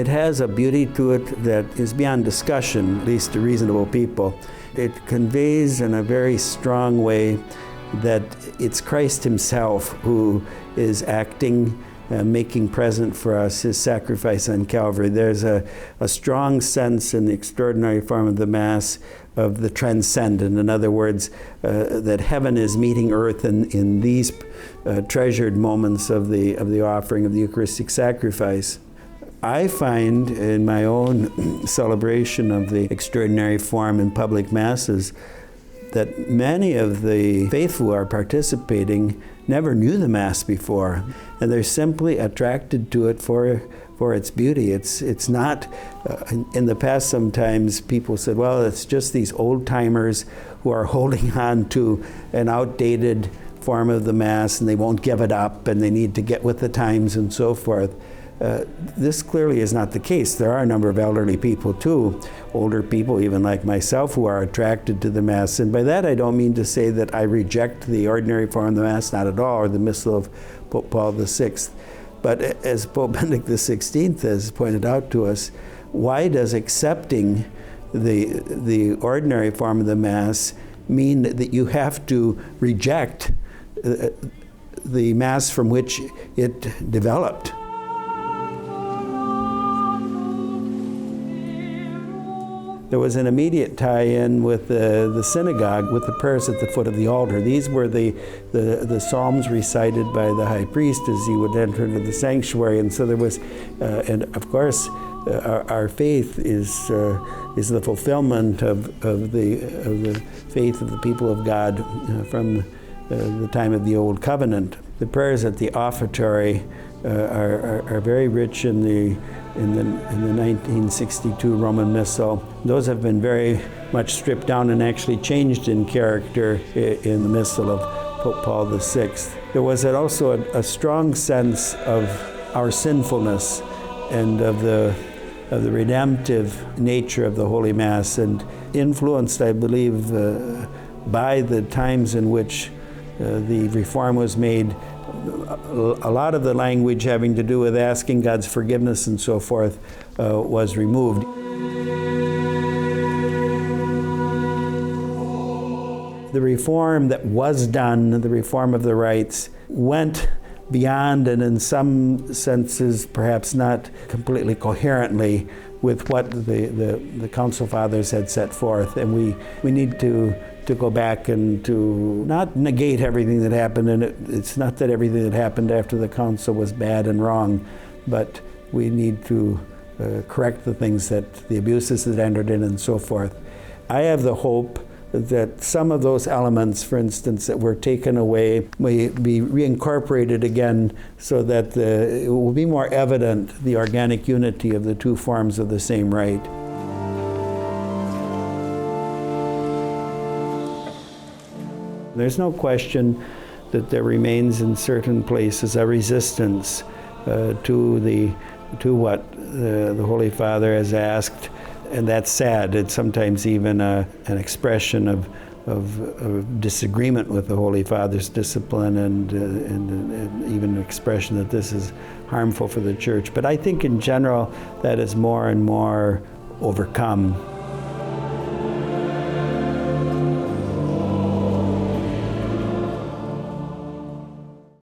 It has a beauty to it that is beyond discussion, at least to reasonable people. It conveys in a very strong way that it's Christ himself who is acting, making present for us his sacrifice on Calvary. There's a strong sense in the extraordinary form of the Mass of the transcendent. In other words, that heaven is meeting earth in these treasured moments of the offering of the Eucharistic sacrifice. I find in my own celebration of the extraordinary form in public masses that many of the faithful who are participating never knew the Mass before, and they're simply attracted to it for its beauty. It's not, in the past sometimes people said, well, it's just these old-timers who are holding on to an outdated form of the Mass and they won't give it up and they need to get with the times and so forth. This clearly is not the case. There are a number of elderly people too, older people even like myself, who are attracted to the Mass. And by that I don't mean to say that I reject the ordinary form of the Mass, not at all, or the Missal of Pope Paul VI. But as Pope Benedict XVI has pointed out to us, why does accepting the ordinary form of the Mass mean that you have to reject the Mass from which it developed? There was an immediate tie-in with the synagogue, with the prayers at the foot of the altar. These were the psalms recited by the high priest as he would enter into the sanctuary. And so there was, and of course, our faith is the fulfillment of the faith of the people of God from the time of the Old Covenant. The prayers at the offertory are very rich in the 1962 Roman Missal. Those have been very much stripped down and actually changed in character in the Missal of Pope Paul VI. There was also a strong sense of our sinfulness and of the redemptive nature of the Holy Mass, and influenced, I believe, by the times in which the reform was made. A lot of the language having to do with asking God's forgiveness and so forth was removed. The reform that was done, the reform of the rites, went beyond, and in some senses perhaps not completely coherently, with what the Council Fathers had set forth. And we need to go back and to not negate everything that happened. And it's not that everything that happened after the Council was bad and wrong, but we need to correct the things the abuses that entered in and so forth. I have the hope that some of those elements, for instance, that were taken away may be reincorporated again, so that it will be more evident the organic unity of the two forms of the same rite. There's no question that there remains in certain places a resistance to what the Holy Father has asked. And that's sad. It's sometimes even an expression of disagreement with the Holy Father's discipline, and even an expression that this is harmful for the Church. But I think in general that is more and more overcome.